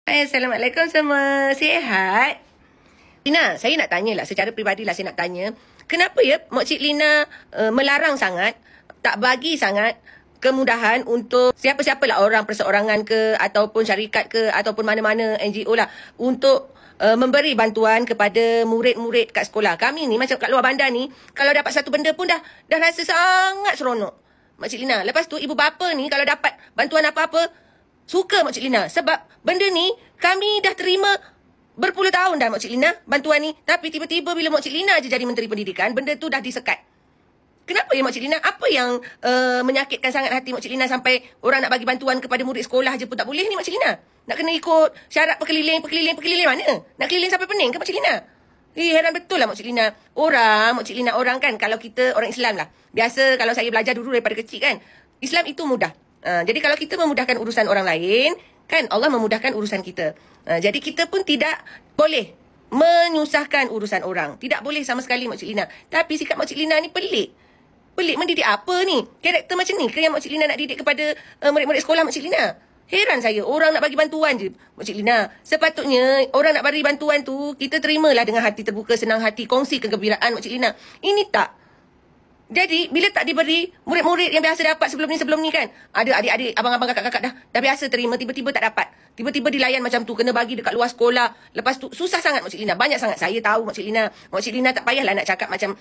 Hai, Assalamualaikum semua. Sihat? Lina, saya nak tanyalah, secara peribadilah saya nak tanya. Kenapa ya Mak Cik Lina melarang sangat, tak bagi sangat kemudahan untuk siapa-siapalah orang perseorangan ke, ataupun syarikat ke, ataupun mana-mana NGO lah, untuk memberi bantuan kepada murid-murid kat sekolah. Kami ni macam kat luar bandar ni, kalau dapat satu benda pun dah rasa sangat seronok, Mak Cik Lina. Lepas tu ibu bapa ni kalau dapat bantuan apa-apa, suka Mak Cik Lina. Sebab benda ni kami dah terima berpuluh tahun dah Mak Cik Lina, bantuan ni. Tapi tiba-tiba bila Mak Cik Lina je jadi Menteri Pendidikan, benda tu dah disekat. Kenapa ya Mak Cik Lina? Apa yang menyakitkan sangat hati Mak Cik Lina sampai orang nak bagi bantuan kepada murid sekolah je pun tak boleh ni Mak Cik Lina? Nak kena ikut syarat perkeliling mana? Nak keliling sampai Pening ke Mak Cik Lina? Heran betul lah Mak Cik Lina. Mak Cik Lina orang kan, kalau kita orang Islam lah. Biasa kalau saya belajar dulu daripada kecil kan, Islam itu mudah. Jadi kalau kita memudahkan urusan orang lain, kan Allah memudahkan urusan kita. Jadi kita pun tidak boleh menyusahkan urusan orang. Tidak boleh sama sekali Mak Cik Lina. Tapi sikap Mak Cik Lina ni pelik. Mendidik apa ni? Karakter macam ni ke yang Mak Cik Lina nak didik kepada murid-murid sekolah Mak Cik Lina? Heran saya, orang nak bagi bantuan je Mak Cik Lina. Sepatutnya orang nak bagi bantuan tu, kita terimalah dengan hati terbuka, senang hati, kongsi kegembiraan Mak Cik Lina. Ini tak. Jadi, bila tak diberi, murid-murid yang biasa dapat sebelum ni kan, ada adik-adik, abang-abang, kakak-kakak dah biasa terima, tiba-tiba tak dapat. Tiba-tiba dilayan macam tu, kena bagi dekat luar sekolah. Lepas tu, susah sangat Mak Cik Lina. Banyak sangat. Saya tahu Mak Cik Lina. Mak Cik Lina tak payahlah nak cakap macam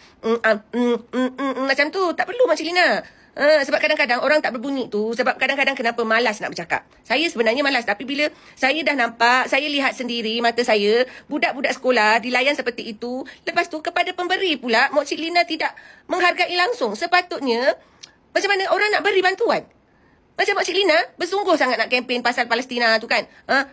macam tu. Tak perlu Mak Cik Lina. Sebab kadang-kadang orang tak berbunyi tu, sebab kadang-kadang kenapa malas nak bercakap. Saya sebenarnya malas, tapi bila saya dah nampak, saya lihat sendiri mata saya, budak-budak sekolah dilayan seperti itu. Lepas tu kepada pemberi pula, Mak Cik Lina tidak menghargai langsung. Sepatutnya, macam mana orang nak beri bantuan? Macam Mak Cik Lina bersungguh sangat nak kempen pasal Palestina tu kan.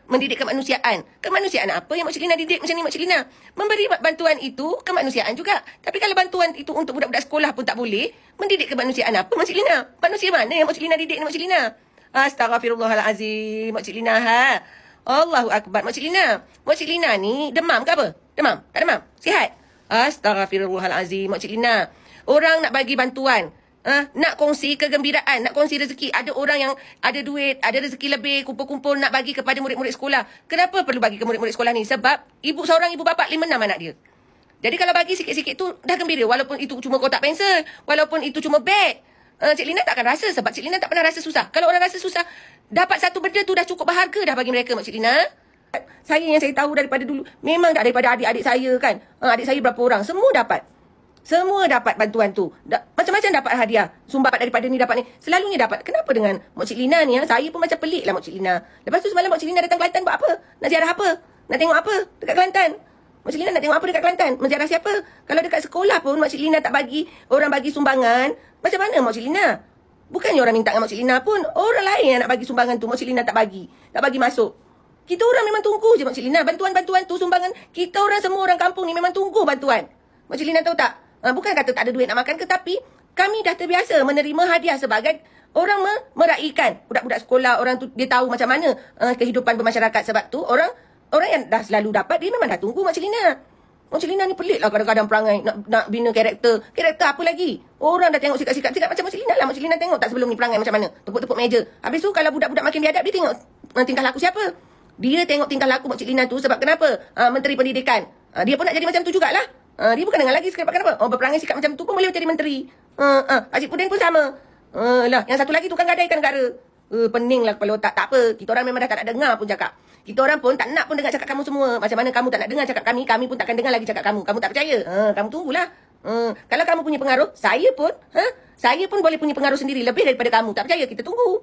Mendidik kemanusiaan. Kemanusiaan apa yang Mak Cik Lina didik macam ni Mak Cik Lina? Memberi bantuan itu kemanusiaan juga. Tapi kalau bantuan itu untuk budak-budak sekolah pun tak boleh, mendidik kemanusiaan apa Mak Cik Lina? Manusia mana yang Mak Cik Lina didik ni Mak Cik Lina? Astaghfirullahalazim Mak Cik Lina Allahu Akbar Mak Cik Lina. Mak Cik Lina ni demam ke apa? Demam? Tak demam? Sihat? Astaghfirullahalazim Mak Cik Lina. Orang nak bagi bantuan, nak kongsi kegembiraan, nak kongsi rezeki. Ada orang yang ada duit, ada rezeki lebih, kumpul-kumpul nak bagi kepada murid-murid sekolah. Kenapa perlu bagi ke murid-murid sekolah ni? Sebab seorang ibu bapa 5-6 anak dia. Jadi kalau bagi sikit-sikit tu dah gembira. Walaupun itu cuma kotak pensel, walaupun itu cuma beg, Cik Lina tak akan rasa. Sebab Cik Lina tak pernah rasa susah. Kalau orang rasa susah, dapat satu benda tu dah cukup berharga dah bagi mereka Mak Cik Lina. Yang saya tahu daripada dulu, memang tak daripada adik-adik saya kan. Adik saya berapa orang, semua dapat bantuan tu. Macam-macam dapat hadiah. Sumbat daripada ni, dapat ni. Selalunya dapat. Kenapa dengan Mak Cik Lina ni? Saya pun macam pelik lah Mak Cik Lina. Lepas tu semalam Mak Cik Lina datang Kelantan buat apa? Nak ziarah apa? Nak tengok apa dekat Kelantan? Mak Cik Lina nak tengok apa dekat Kelantan? Menziarah siapa? Kalau dekat sekolah pun Mak Cik Lina tak bagi, orang bagi sumbangan. Macam mana Mak Cik Lina? Bukannya orang minta dengan Mak Cik Lina pun, orang lain yang nak bagi sumbangan tu Mak Cik Lina tak bagi masuk. Kita orang memang tunggu je Mak Cik Lina. Bantuan-bantuan tu, sumbangan. Kita orang, semua orang kampung ni memang tunggu bantuan. Mak Cik Lina tahu tak? Bukan kata tak ada duit nak makan ke, tapi kami dah terbiasa menerima hadiah sebagai orang meraihkan budak-budak sekolah. Orang tu dia tahu macam mana kehidupan bermasyarakat. Sebab tu orang yang dah selalu dapat, dia memang dah tunggu Mak Cik Lina. Mak Cik Lina ni pelik lah kadang-kadang perangai nak bina karakter apa lagi. Orang dah tengok sikap macam Mak Cik Lina lah. Mak Cik Lina tengok tak sebelum ni perangai macam mana, tepuk-tepuk meja. Habis tu kalau budak-budak makin biadab, dia tengok tingkah laku siapa. Dia tengok tingkah laku Mak Cik Lina tu. Sebab kenapa? Menteri Pendidikan. Dia pun nak jadi macam tu jugalah. Dia bukan dengar lagi kenapa? Berperangai sikap macam tu pun boleh jadi menteri. Haji Pudin pun sama. Yang satu lagi tukang gadaikan negara. Pening lah kepala otak. Tak apa. Kita orang memang dah tak nak dengar pun cakap. Kita orang pun tak nak pun dengar cakap kamu semua. Macam mana kamu tak nak dengar cakap kami pun takkan dengar lagi cakap kamu. Kamu tak percaya? Kamu tunggulah. Kalau kamu punya pengaruh, saya pun boleh punya pengaruh sendiri lebih daripada kamu. Tak percaya? Kita tunggu.